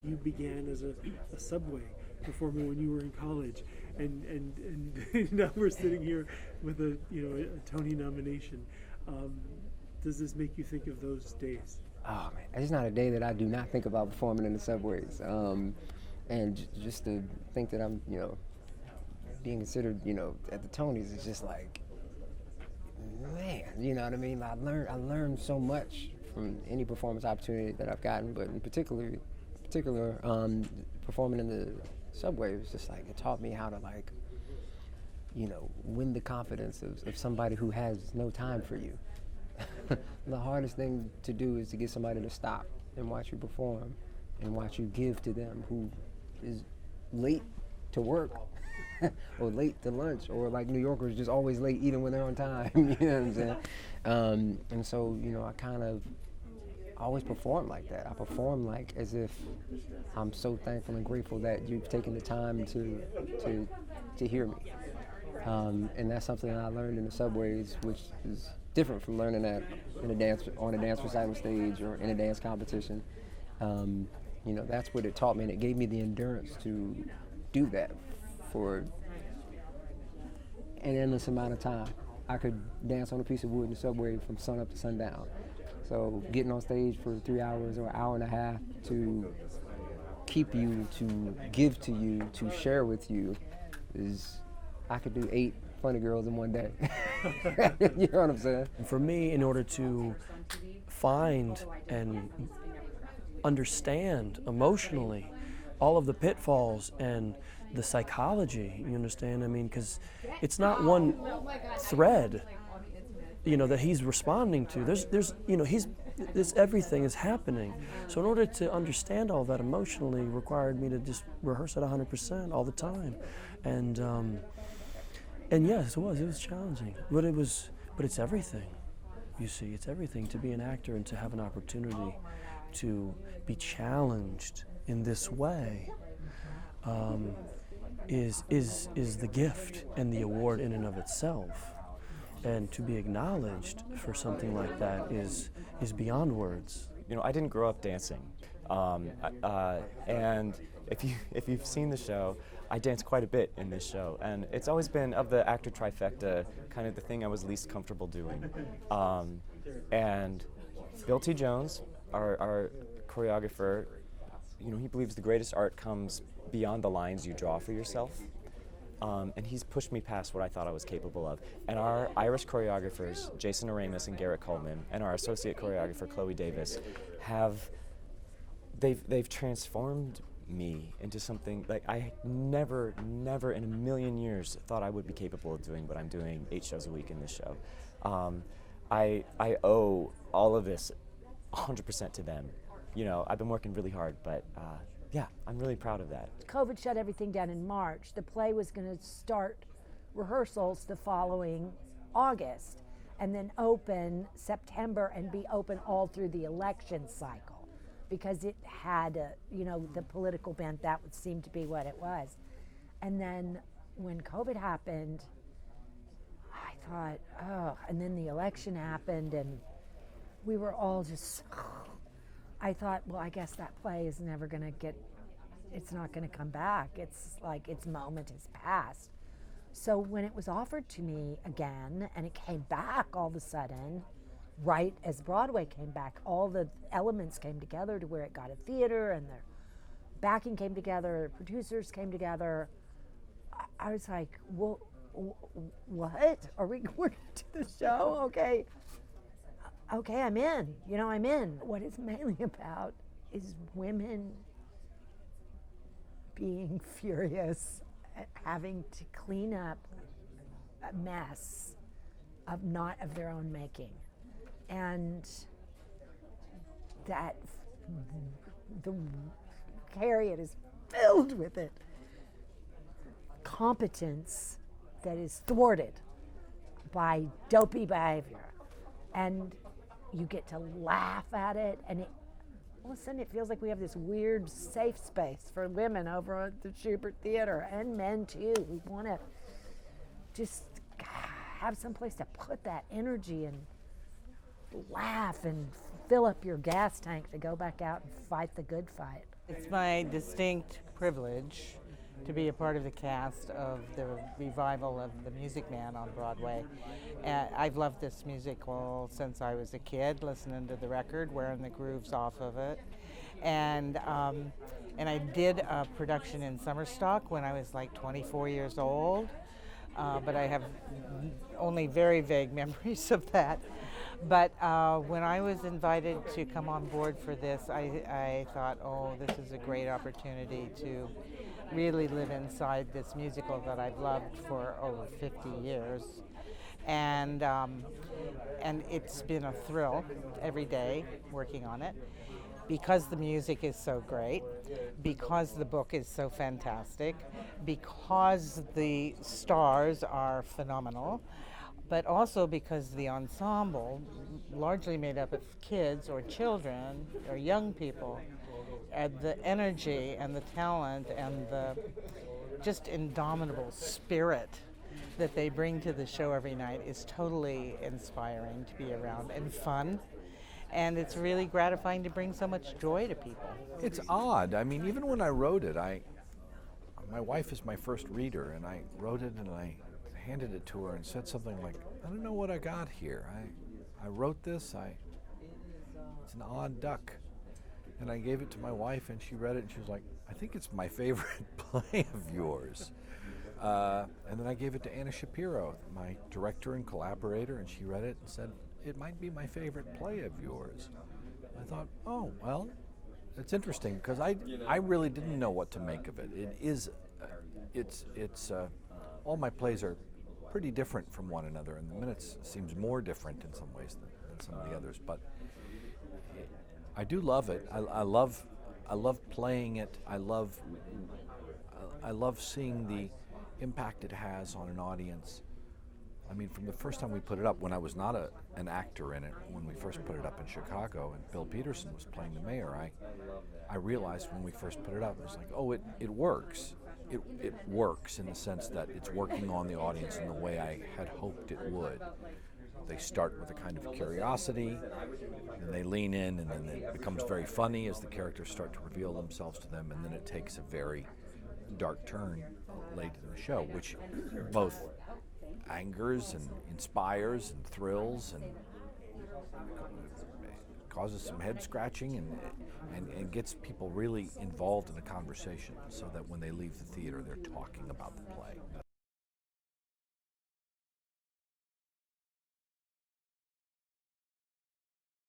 You began as a subway performer when you were in college, and now we're sitting here with a Tony nomination. Does this make you think of those days? Oh man, it's not a day that I do not think about performing in the subways. And just to think that I'm, being considered, at the Tonys is just like, man, you know what I mean? I learned so much from any performance opportunity that I've gotten, but in particular, performing in the subway was just like, it taught me how to win the confidence of somebody who has no time for you. The hardest thing to do is to get somebody to stop and watch you perform and watch you give to them who is late to work or late to lunch, or like New Yorkers just always late even when they're on time. You know what I'm saying? And so, I kind of always perform like that. I perform like as if I'm so thankful and grateful that you've taken the time to hear me. And that's something that I learned in the subways, which is different from learning that on a dance recital stage or in a dance competition. That's what it taught me, and it gave me the endurance to do that for an endless amount of time. I could dance on a piece of wood in the subway from sun up to sundown. So getting on stage for 3 hours or an hour and a half to keep you, to give to you, to share with you is, I could do 8 Funny Girls in one day. You know what I'm saying? For me, in order to find and understand emotionally all of the pitfalls and the psychology, you understand? I mean, because it's not one thread, that he's responding to. There's everything is happening. So in order to understand all that emotionally required me to just rehearse at 100% all the time. And yes, it was challenging, but it's everything. You see, it's everything to be an actor and to have an opportunity to be challenged in this way is the gift and the award in and of itself. And to be acknowledged for something like that is beyond words. I didn't grow up dancing, and if you've seen the show, I dance quite a bit in this show, and it's always been, of the actor trifecta, kind of the thing I was least comfortable doing. And Bill T. Jones, our choreographer, he believes the greatest art comes beyond the lines you draw for yourself. And he's pushed me past what I thought I was capable of. And our Irish choreographers, Jason Aramis and Garrett Coleman, and our associate choreographer, Chloe Davis, they've transformed me into something like I never in a million years thought I would be capable of doing what I'm doing 8 shows a week in this show. I owe all of this 100% to them. I've been working really hard, but yeah, I'm really proud of that. COVID shut everything down in March. The play was going to start rehearsals the following August and then open September and be open all through the election cycle, because it had, the political bent, that would seem to be what it was. And then when COVID happened, I thought, oh, and then the election happened, and we were all just, I thought, well, I guess that play is never going to it's not going to come back. It's like its moment has passed. So when it was offered to me again, and it came back all of a sudden, right as Broadway came back, all the elements came together to where it got a theater, and the backing came together, the producers came together. I was like, well, what? We're going to do the show? Okay, I'm in. I'm in. What it's mainly about is women being furious at having to clean up a mess not of their own making. And that the Harriet is filled with it. Competence that is thwarted by dopey behavior. And you get to laugh at it, and all of a sudden it feels like we have this weird safe space for women over at the Schubert Theater, and men too, who want to just have some place to put that energy and laugh and fill up your gas tank to go back out and fight the good fight. It's my distinct privilege to be a part of the cast of the revival of The Music Man on Broadway. I've loved this musical since I was a kid, listening to the record, wearing the grooves off of it. And I did a production in Summerstock when I was like 24 years old, but I have only very vague memories of that. But when I was invited to come on board for this, I thought, oh, this is a great opportunity to really live inside this musical that I've loved for over 50 years. And it's been a thrill every day working on it, because the music is so great, because the book is so fantastic, because the stars are phenomenal, but also because the ensemble, largely made up of kids or children or young people, and the energy and the talent and the just indomitable spirit that they bring to the show every night is totally inspiring to be around and fun. And it's really gratifying to bring so much joy to people. It's odd. I mean, even when I wrote it, my wife is my first reader, and I wrote it and I handed it to her and said something like, I don't know what I got here. I wrote this, it's an odd duck. And I gave it to my wife and she read it and she was like, I think it's my favorite play of yours. And then I gave it to Anna Shapiro, my director and collaborator, and she read it and said, it might be my favorite play of yours. I thought, oh, well, it's interesting because I really didn't know what to make of it. All my plays are pretty different from one another, and The Minutes seems more different in some ways than some of the others. But I do love it. I love playing it. I love seeing the impact it has on an audience. I mean, from the first time we put it up, when I was not an actor in it, when we first put it up in Chicago and Bill Peterson was playing the mayor, I realized when we first put it up, it was like, oh, it works. It works in the sense that it's working on the audience in the way I had hoped it would. They start with a kind of curiosity, and they lean in, and then it becomes very funny as the characters start to reveal themselves to them, and then it takes a very dark turn late in the show, which both angers and inspires and thrills and causes some head scratching and gets people really involved in the conversation so that when they leave the theater they're talking about the play.